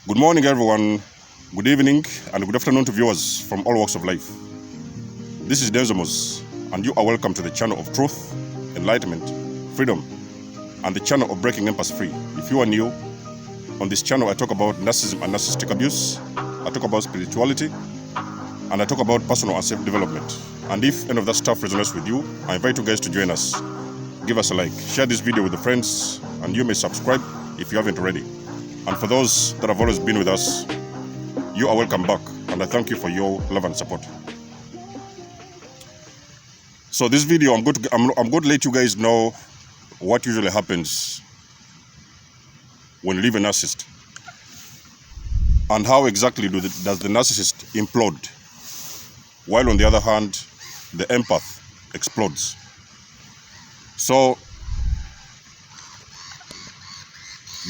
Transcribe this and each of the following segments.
Good morning, everyone. Good evening and good afternoon to viewers from all walks of life. This is Nikymus, and you are welcome to the channel of truth, enlightenment, freedom, and the channel of breaking empaths free. If you are new, on this channel I talk about narcissism and narcissistic abuse, I talk about spirituality, and I talk about personal and self-development. And if any of that stuff resonates with you, I invite you guys to join us. Give us a like, share this video with the friends, and you may subscribe if you haven't already. And for those that have always been with us, you are welcome back, and I thank you for your love and support. So this video, I'm going to let you guys know what usually happens when you leave a narcissist, and how exactly does the narcissist implode, while on the other hand, the empath explodes. So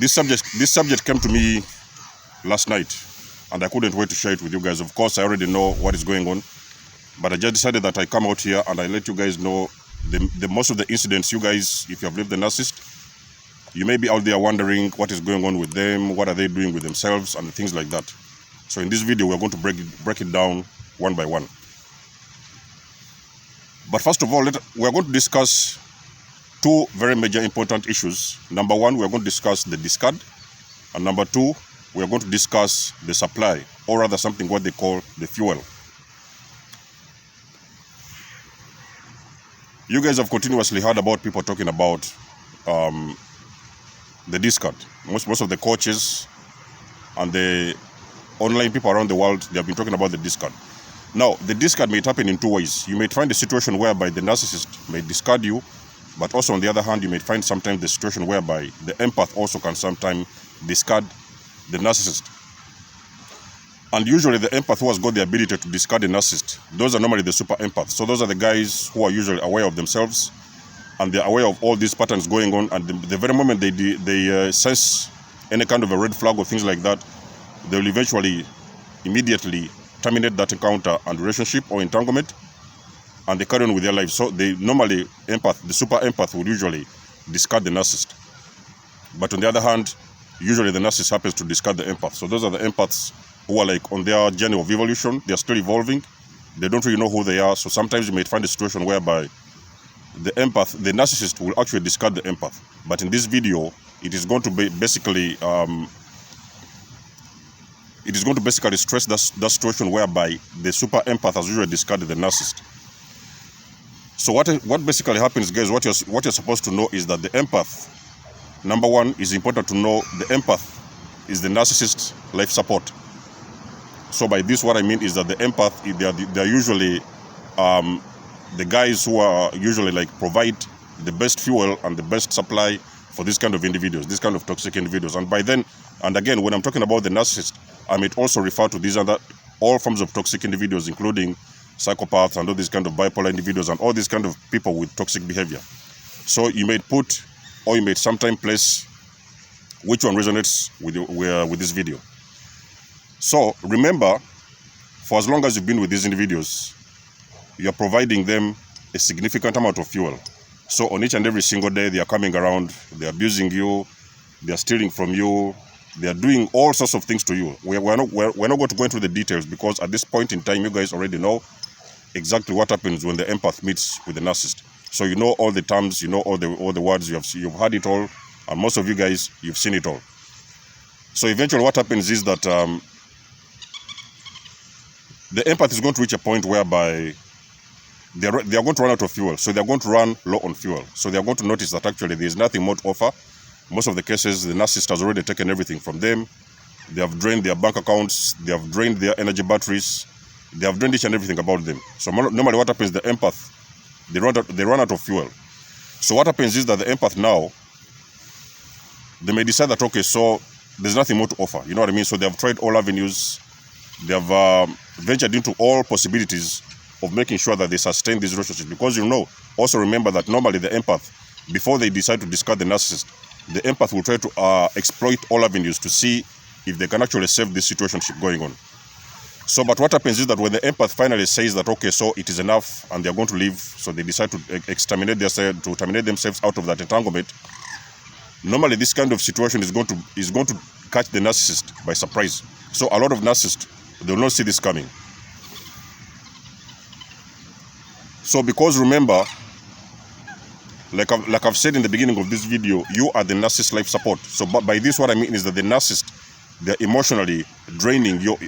this subject came to me last night, and I couldn't wait to share it with you guys. Of course, I already know what is going on, but I just decided that I come out here and I let you guys know the most of the incidents. You guys, if you have lived the narcissist, you may be out there wondering what is going on with them, what are they doing with themselves, and things like that. So in this video, we're going to break it down one by one. But first of all, we're going to discuss two very major important issues. Number one, we're going to discuss the discard, and number two, we're going to discuss the supply, or rather something what they call the fuel. You guys have continuously heard about people talking about the discard. Most of the coaches and the online people around the world, they have been talking about the discard. Now, the discard may happen in two ways. You may find a situation whereby the narcissist may discard you, but also on the other hand, you may find sometimes the situation whereby the empath also can sometimes discard the narcissist. And usually the empath who has got the ability to discard the narcissist, those are normally the super empaths. So those are the guys who are usually aware of themselves, and they're aware of all these patterns going on, and the very moment they sense any kind of a red flag or things like that, they will eventually immediately terminate that encounter and relationship or entanglement, and they carry on with their life. So they normally, the super empath would usually discard the narcissist. But on the other hand, usually the narcissist happens to discard the empath. So those are the empaths who are like on their journey of evolution. They are still evolving. They don't really know who they are. So sometimes you may find a situation whereby the narcissist will actually discard the empath. But in this video, it is going to be basically stress that situation whereby the super empath has usually discarded the narcissist. So what basically happens, guys, what you're supposed to know is that the empath, number one, is important to know the empath is the narcissist's life support. So by this, what I mean is that the empath, they're usually the guys who are usually like provide the best fuel and the best supply for this kind of individuals, this kind of toxic individuals. And by then, and again, when I'm talking about the narcissist, I may also refer to these other all forms of toxic individuals, including psychopaths and all these kind of bipolar individuals and all these kind of people with toxic behavior. So you may put, or you may sometimes place which one resonates with this video. So remember, for as long as you've been with these individuals, you are providing them a significant amount of fuel. So on each and every single day, they are coming around, they are abusing you, they are stealing from you, they are doing all sorts of things to you. We're not going to go into the details, because at this point in time, you guys already know exactly what happens when the empath meets with the narcissist. So you know all the terms, you know all the words, you've heard it all, and most of you guys, you've seen it all. So eventually what happens is that the empath is going to reach a point whereby they are going to run out of fuel. So they're going to run low on fuel. So they're going to notice that actually there's nothing more to offer. Most of the cases, the narcissist has already taken everything from them. They have drained their bank accounts. They have drained their energy batteries. They have drained each and everything about them. So normally what happens, the empath, they run out of fuel. So what happens is that the empath now, they may decide that, okay, so there's nothing more to offer. You know what I mean? So they have tried all avenues. They have ventured into all possibilities of making sure that they sustain this relationship. Because, you know, also remember that normally the empath, before they decide to discard the narcissist, the empath will try to exploit all avenues to see if they can actually save this situationship going on. So, but what happens is that when the empath finally says that, okay, so it is enough and they're going to leave, so they decide to terminate themselves out of that entanglement. Normally, this kind of situation is going to catch the narcissist by surprise. So, a lot of narcissists, they will not see this coming. So, because remember, like I've said in the beginning of this video, you are the narcissist life support. So by this, what I mean is that the narcissist, they're emotionally draining your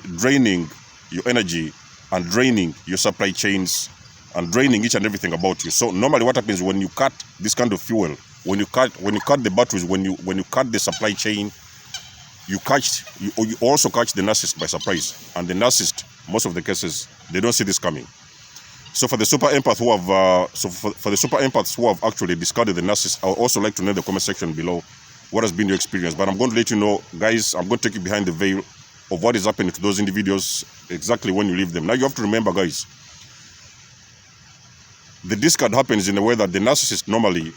energy and draining your supply chains and draining each and everything about you. So normally what happens when you cut this kind of fuel, when you cut the batteries, when you cut the supply chain, you also catch the narcissist by surprise. And the narcissist, most of the cases, they don't see this coming. So for the super empath who have for the super empaths who have actually discarded the narcissist, I would also like to know in the comment section below what has been your experience. But I'm going to let you know, guys, I'm going to take you behind the veil of what is happening to those individuals exactly when you leave them. Now you have to remember, guys, the discard happens in a way that the narcissist normally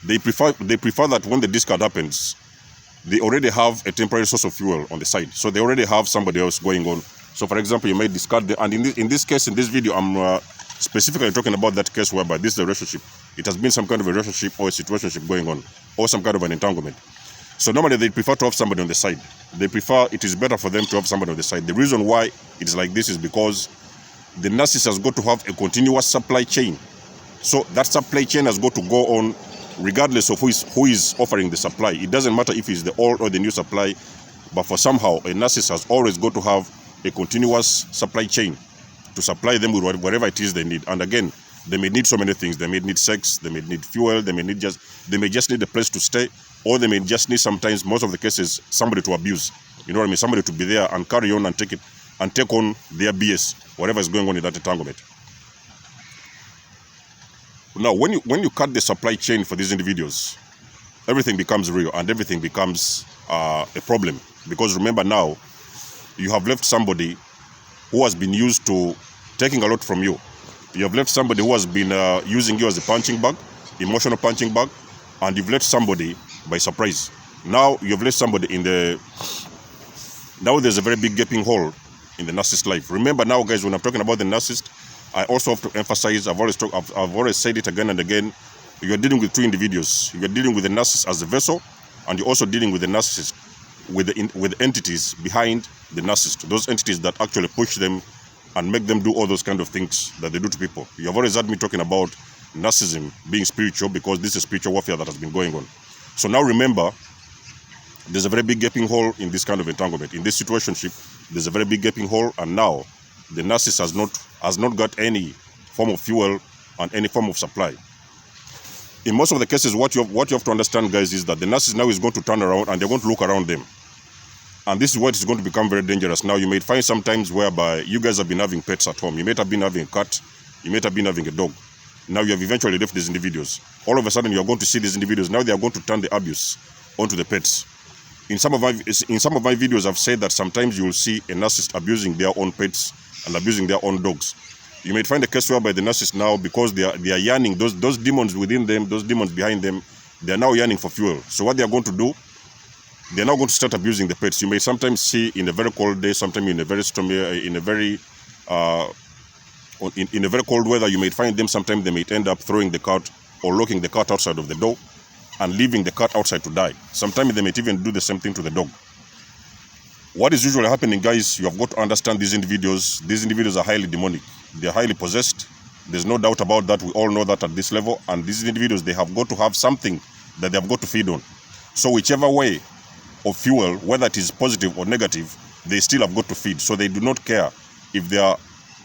they prefer that when the discard happens, they already have a temporary source of fuel on the side. So they already have somebody else going on. So, for example, you may discard and in this case, in this video, I'm specifically talking about that case whereby this is a relationship. It has been some kind of a relationship or a situationship going on, or some kind of an entanglement. So normally they prefer to have somebody on the side. It is better for them to have somebody on the side. The reason why it is like this is because the narcissist has got to have a continuous supply chain. So that supply chain has got to go on regardless of who is offering the supply. It doesn't matter if it's the old or the new supply, but for somehow a narcissist has always got to have a continuous supply chain to supply them with whatever it is they need. And again, they may need so many things. They may need sex, they may need fuel, they may just need a place to stay, or they may just need, sometimes, most of the cases, somebody to abuse. You know what I mean? Somebody to be there and carry on and take on their BS, whatever is going on in that entanglement. Now, when you cut the supply chain for these individuals, everything becomes real and everything becomes a problem. Because remember now, you have left somebody who has been used to taking a lot from you. You have left somebody who has been using you as a punching bag, emotional punching bag, and you've left somebody by surprise. Now you've left somebody now there's a very big gaping hole in the narcissist life. Remember now, guys, when I'm talking about the narcissist, I also have to emphasize, I've always said it again and again, you're dealing with two individuals. You're dealing with the narcissist as a vessel, and you're also dealing with the narcissist, with the entities behind the narcissist, those entities that actually push them and make them do all those kind of things that they do to people. You have always heard me talking about narcissism being spiritual, because this is spiritual warfare that has been going on. So now remember, there's a very big gaping hole in this kind of entanglement. In this situationship, there's a very big gaping hole, and now the narcissist has not got any form of fuel and any form of supply. In most of the cases, what you have to understand, guys, is that the narcissist now is going to turn around and they're going to look around them. And this is what is going to become very dangerous. Now, you may find sometimes whereby you guys have been having pets at home. You may have been having a cat. You may have been having a dog. Now you have eventually left these individuals. All of a sudden, you are going to see these individuals. Now they are going to turn the abuse onto the pets. In some of my videos, I've said that sometimes you will see a narcissist abusing their own pets and abusing their own dogs. You may find a case whereby the narcissist now, because they are yearning, those demons within them, those demons behind them, they are now yearning for fuel. So what they are going to do, they're now going to start abusing the pets. You may sometimes see in a very cold day, sometimes in a very stormy, in a very cold weather, you may find them, sometimes they may end up throwing the cat or locking the cat outside of the door and leaving the cat outside to die. Sometimes they may even do the same thing to the dog. What is usually happening, guys, you have got to understand these individuals. These individuals are highly demonic. They are highly possessed. There's no doubt about that. We all know that at this level. And these individuals, they have got to have something that they have got to feed on. So whichever way of fuel, whether it is positive or negative, they still have got to feed. So they do not care if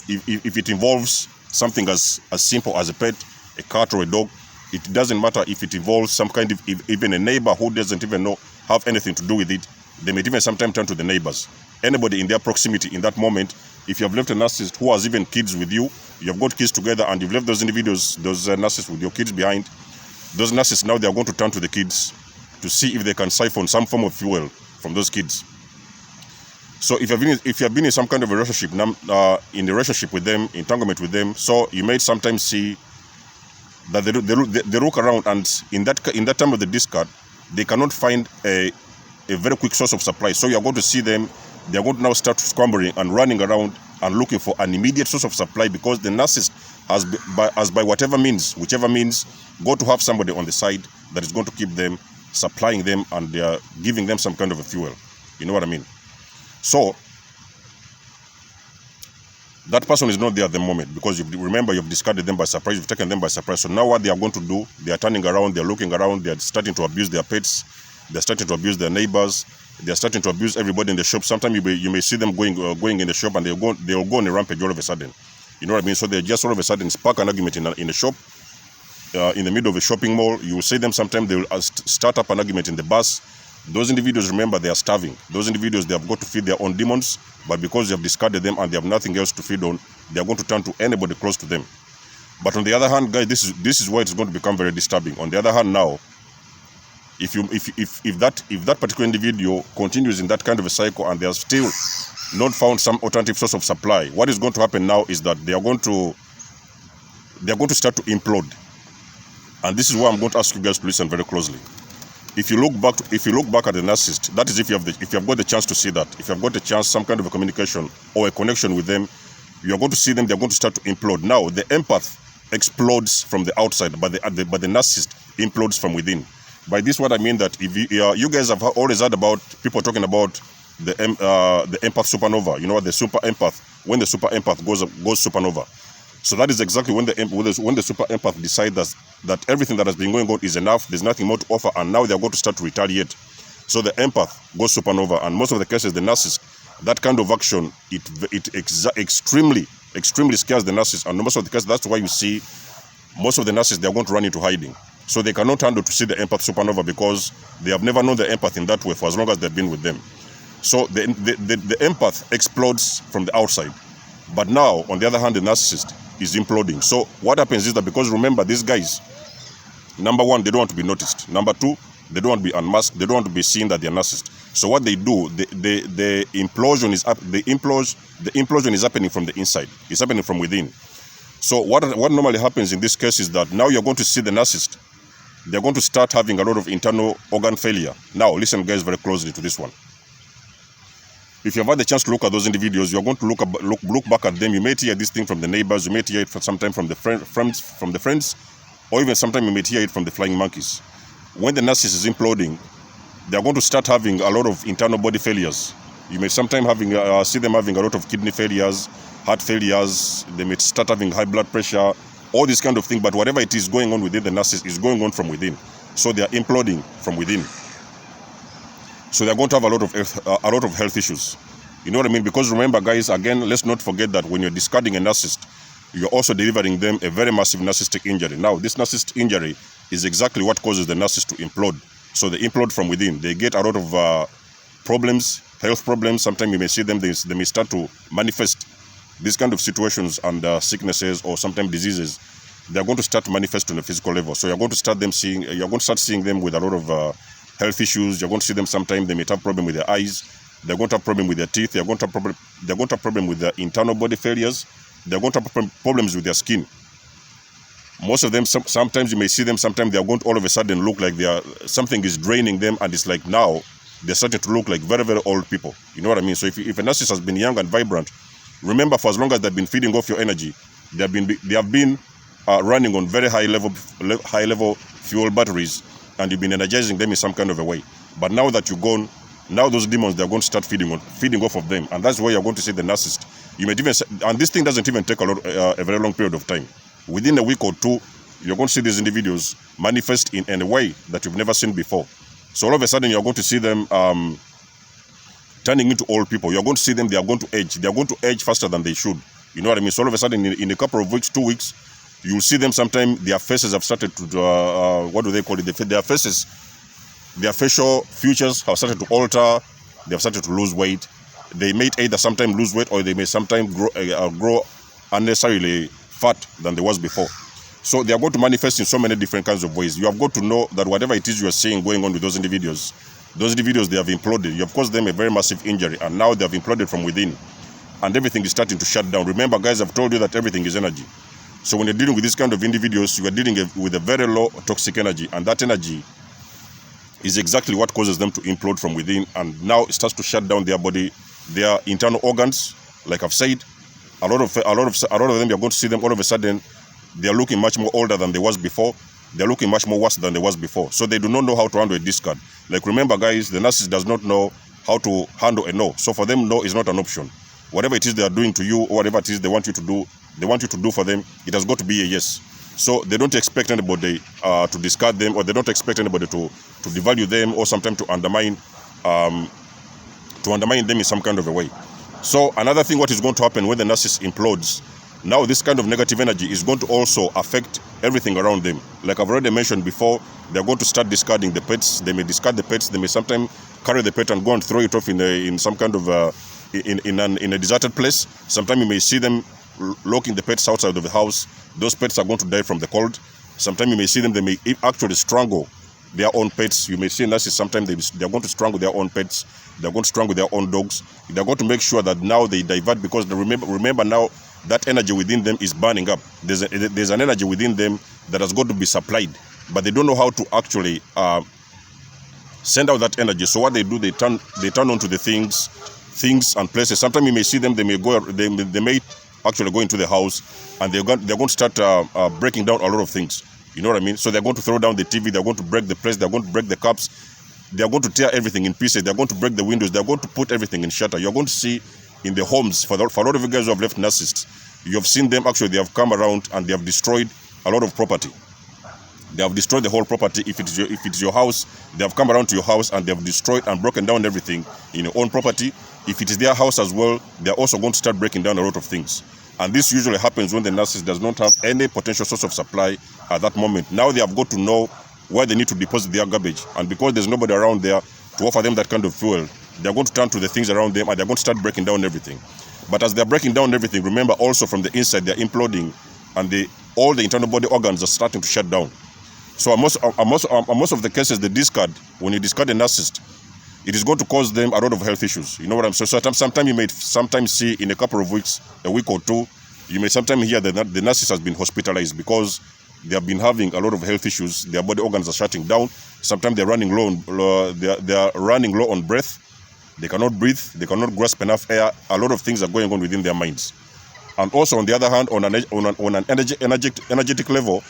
it involves something as simple as a pet, a cat or a dog. It doesn't matter if it involves some kind of, even a neighbor who doesn't even have anything to do with it. They may even sometimes turn to the neighbors. Anybody in their proximity in that moment. If you have left a narcissist who has even kids with you, you have got kids together, and you've left those individuals, those narcissists with your kids behind, those narcissists now, they are going to turn to the kids to see if they can siphon some form of fuel from those kids. So if you have been in some kind of a relationship, in a relationship with them, entanglement with them, so you may sometimes see that they look around, and in that time of the discard, they cannot find a very quick source of supply. So you are going to see them, they are going to now start scrambling and running around and looking for an immediate source of supply, because the narcissist has by whichever means, got to have somebody on the side that is going to keep them, supplying them, and giving them some kind of a fuel. You know what I mean? So that person is not there at the moment, because remember, you've discarded them by surprise, you've taken them by surprise. So now what they are going to do, they are turning around, they're looking around, they're starting to abuse their pets, they're starting to abuse their neighbors, they're starting to abuse everybody in the shop. Sometimes you may see them going in the shop, and they'll go on a rampage all of a sudden. You know what I mean? So they just all of a sudden spark an argument in a shop, in the middle of a shopping mall. You will see them sometimes, they will start up an argument in the bus. Those individuals, remember, they are starving. Those individuals, they have got to feed their own demons, but because they have discarded them and they have nothing else to feed on, they are going to turn to anybody close to them. But on the other hand, guys, this is where it's going to become very disturbing. On the other hand, now, if that particular individual continues in that kind of a cycle and they have still not found some alternative source of supply, what is going to happen now is that they are going to start to implode. And this is why I'm going to ask you guys to listen very closely. If you look back at the narcissist, that is if you have got the chance to see that, if you have got the chance, some kind of a communication or a connection with them, you are going to see them, they're going to start to implode. Now, the empath explodes from the outside, but the narcissist implodes from within. By this, what I mean that if you guys have always heard about people talking about the empath supernova, you know what, the super empath, when the super empath goes supernova. So that is exactly when the super empath decides that everything that has been going on is enough, there's nothing more to offer, and now they're going to start to retaliate. So the empath goes supernova, and most of the cases, the narcissist, that kind of action, it extremely scares the narcissist, and most of the cases, that's why you see most of the narcissists, they're going to run into hiding. So they cannot handle to see the empath supernova, because they have never known the empath in that way for as long as they've been with them. So the empath explodes from the outside. But now, on the other hand, the narcissist is imploding. So what happens is that, because remember, these guys, number one, they don't want to be noticed. Number two, they don't want to be unmasked. They don't want to be seen that they're narcissist. So what they do, the implosion is happening from the inside. It's happening from within. So what normally happens in this case is that now you're going to see the narcissist. They're going to start having a lot of internal organ failure. Now, listen, guys, very closely to this one. If you have had the chance to look at those individuals, you're going to look back at them. You may hear this thing from the neighbors. You may hear it sometimes from the friends, or even sometimes you may hear it from the flying monkeys. When the narcissist is imploding, they are going to start having a lot of internal body failures. You may sometimes see them having a lot of kidney failures, heart failures. They may start having high blood pressure, all this kind of thing. But whatever it is going on within the narcissist is going on from within. So they are imploding from within. So they're going to have a lot of health issues. You know what I mean? Because remember, guys, again, let's not forget that when you're discarding a narcissist, you're also delivering them a very massive narcissistic injury. Now, this narcissistic injury is exactly what causes the narcissist to implode. So they implode from within. They get a lot of problems, health problems. Sometimes you may see them, they may start to manifest these kind of situations and sicknesses, or sometimes diseases. They're going to start to manifest on a physical level. So you're going to start seeing them with a lot of health issues. You're going to see them sometimes, they may have problem with their eyes. They're going to have problem with their teeth. They're going to have problem with their internal body failures. They're going to have problems with their skin. Most of them, sometimes you may see them, sometimes they are going to all of a sudden look like something is draining them, and it's like now they're starting to look like very, very old people. You know what I mean? So if a narcissist has been young and vibrant, remember, for as long as they've been feeding off your energy, they have been running on very high level fuel batteries, and you've been energizing them in some kind of a way. But now that you're gone, now those demons, they're going to start feeding off of them, and that's where you're going to see the narcissist. You may even, and this thing doesn't even take a very long period of time. Within a week or two, you're going to see these individuals manifest in a way that you've never seen before. So all of a sudden, you're going to see them turning into old people. You're going to see them, they are going to age. They are going to age faster than they should. You know what I mean? So all of a sudden, in a couple of weeks, 2 weeks, you'll see them sometime, their faces have started to, what do they call it? Their faces, their facial features have started to alter. They have started to lose weight. They may either sometime lose weight or they may sometime grow unnecessarily fat than they was before. So they are going to manifest in so many different kinds of ways. You have got to know that whatever it is you are seeing going on with those individuals, they have imploded. You have caused them a very massive injury, and now they have imploded from within. And everything is starting to shut down. Remember, guys, I've told you that everything is energy. So when you're dealing with this kind of individuals, you are dealing with a very low toxic energy, and that energy is exactly what causes them to implode from within, and now it starts to shut down their body, their internal organs. Like I've said, a lot of them, you're going to see them all of a sudden, they are looking much more older than they was before. They're looking much more worse than they was before. So they do not know how to handle a discard. Like, remember, guys, the narcissist does not know how to handle a no. So for them, no is not an option. Whatever it is they are doing to you, or whatever it is they want you to do for them, it has got to be a yes. So they don't expect anybody to discard them, or they don't expect anybody to devalue them, or sometimes to undermine them in some kind of a way. So another thing, what is going to happen when the narcissist implodes, now this kind of negative energy is going to also affect everything around them. Like I've already mentioned before, they're going to start discarding the pets. They may discard the pets. They may sometimes carry the pet and go and throw it off in some kind of in a deserted place. Sometimes you may see them locking the pets outside of the house. Those pets are going to die from the cold. Sometimes you may see them, they may actually strangle their own pets. You may see narcissists, sometimes they're going to strangle their own pets. They're going to strangle their own dogs. They're going to make sure that now they divert, because they remember now that energy within them is burning up. There's an energy within them that has got to be supplied, but they don't know how to actually send out that energy. So what they do, they turn onto the things and places. Sometimes you may see them, they may actually go into the house, and they're going to start breaking down a lot of things. You know what I mean? So they're going to throw down the TV, they're going to break the plates, they're going to break the cups, they're going to tear everything in pieces, they're going to break the windows, they're going to put everything in shatter. You're going to see in the homes, for a lot of you guys who have left narcissists, you have seen them actually, they have come around and they have destroyed a lot of property. They have destroyed the whole property. If it's your house, they have come around to your house and they have destroyed and broken down everything in your own property. If it is their house as well, they're also going to start breaking down a lot of things. And this usually happens when the narcissist does not have any potential source of supply at that moment. Now they have got to know where they need to deposit their garbage. And because there's nobody around there to offer them that kind of fuel, they're going to turn to the things around them and they're going to start breaking down everything. But as they're breaking down everything, remember also from the inside, they're imploding, and all the internal body organs are starting to shut down. So most of the cases, the discard, when you discard a narcissist, it is going to cause them a lot of health issues. You know what I'm saying? So sometimes you may sometimes see in a couple of weeks, a week or two, you may sometimes hear that the narcissist has been hospitalized because they have been having a lot of health issues. Their body organs are shutting down. Sometimes they're running low on breath. They cannot breathe. They cannot grasp enough air. A lot of things are going on within their minds. And also, on the other hand, on an energetic level,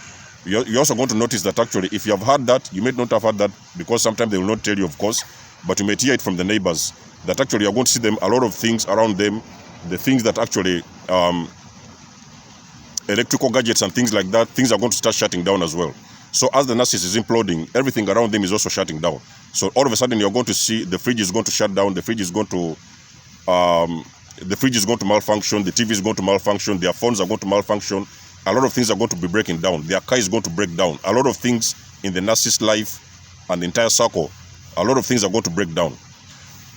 you're also going to notice that actually, if you have had that, you may not have had that, because sometimes they will not tell you, of course, but you may hear it from the neighbors, that actually you're going to see them, a lot of things around them, the things that actually, electrical gadgets and things like that, things are going to start shutting down as well. So as the narcissist is imploding, everything around them is also shutting down. So all of a sudden, you're going to see the fridge is going to shut down, the fridge is going to malfunction, the TV is going to malfunction, their phones are going to malfunction, a lot of things are going to be breaking down, their car is going to break down, a lot of things in the narcissist life and the entire circle, a lot of things are going to break down.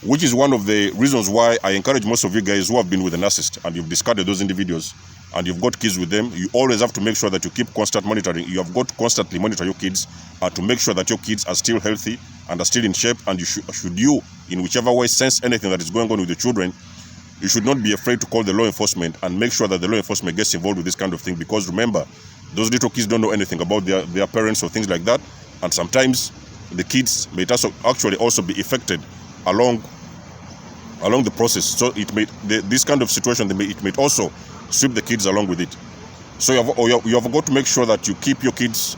Which is one of the reasons why I encourage most of you guys who have been with a narcissist and you've discarded those individuals and you've got kids with them, you always have to make sure that you keep constant monitoring. You have got to constantly monitor your kids to make sure that your kids are still healthy and are still in shape. And you should in whichever way sense anything that is going on with the children, you should not be afraid to call the law enforcement and make sure that the law enforcement gets involved with this kind of thing. Because remember, those little kids don't know anything about their parents or things like that. And sometimes the kids may actually also be affected along the process. So this kind of situation, it may also sweep the kids along with it. So you have got to make sure that you keep your kids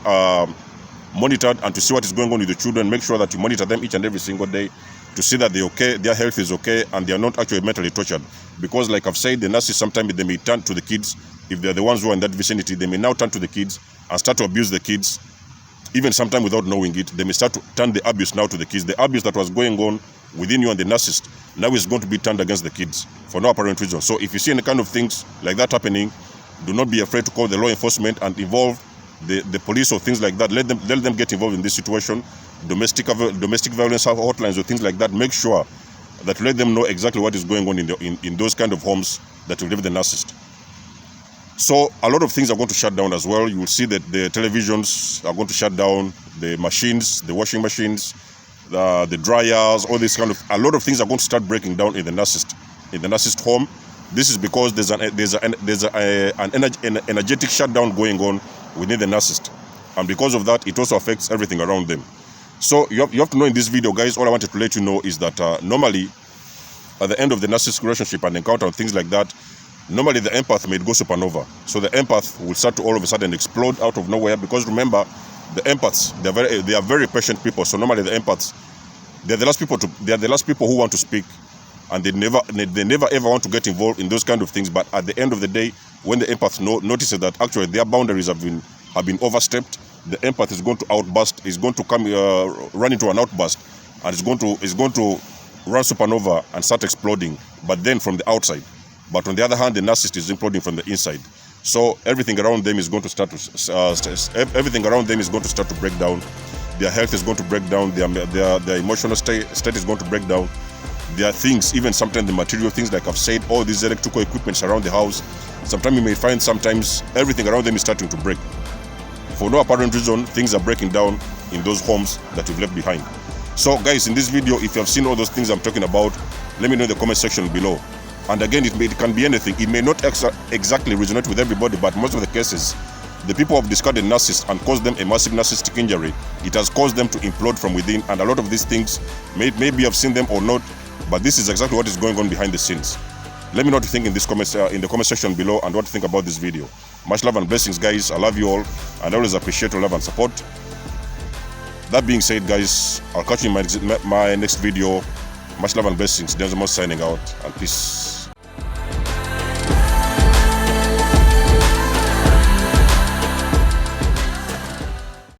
monitored and to see what is going on with the children. Make sure that you monitor them each and every single day to see that they're okay, their health is okay, and they are not actually mentally tortured. Because like I've said, the narcissists sometimes they may turn to the kids. If they're the ones who are in that vicinity, they may now turn to the kids and start to abuse the kids. Even sometimes without knowing it, they may start to turn the abuse now to the kids. The abuse that was going on within you and the narcissist now is going to be turned against the kids for no apparent reason. So if you see any kind of things like that happening, do not be afraid to call the law enforcement and involve the police or things like that. Let them get involved in this situation. Domestic violence hotlines or things like that. Make sure that let them know exactly what is going on in those kind of homes that will live the narcissist. So a lot of things are going to shut down as well. You will see that the televisions are going to shut down, the machines, the washing machines, the dryers, all this kind of, a lot of things are going to start breaking down in the narcissist home. This is because there's an energetic shutdown going on within the narcissist, and because of that, it also affects everything around them. So you have to know in this video, guys, all I wanted to let you know is that normally at the end of the narcissist relationship and encounter and things like that, normally the empath may go supernova. So the empath will start to all of a sudden explode out of nowhere, because remember, the empaths, they are very patient people. So normally the empaths, they're the last people who want to speak, and they never ever want to get involved in those kind of things. But at the end of the day, when the empath notices that actually their boundaries have been overstepped, the empath is going to outburst, is going to come run into an outburst, and is going to run supernova and start exploding, but then from the outside. But on the other hand, the narcissist is imploding from the inside. So everything around them is going to start to break down. Their health is going to break down. Their emotional state is going to break down. There are things, even sometimes the material things, like I've said, all these electrical equipments around the house. Sometimes you may find everything around them is starting to break. For no apparent reason, things are breaking down in those homes that you've left behind. So guys, in this video, if you have seen all those things I'm talking about, let me know in the comment section below. And again, it can be anything. It may not exactly resonate with everybody, but most of the cases, the people have discarded narcissists and caused them a massive narcissistic injury. It has caused them to implode from within, and a lot of these things, maybe you have seen them or not, but this is exactly what is going on behind the scenes. Let me know what you think in the comment section below, and what you think about this video. Much love and blessings, guys. I love you all, and I always appreciate your love and support. That being said, guys, I'll catch you in my next video. Much love and blessings. Denzel signing out, and peace.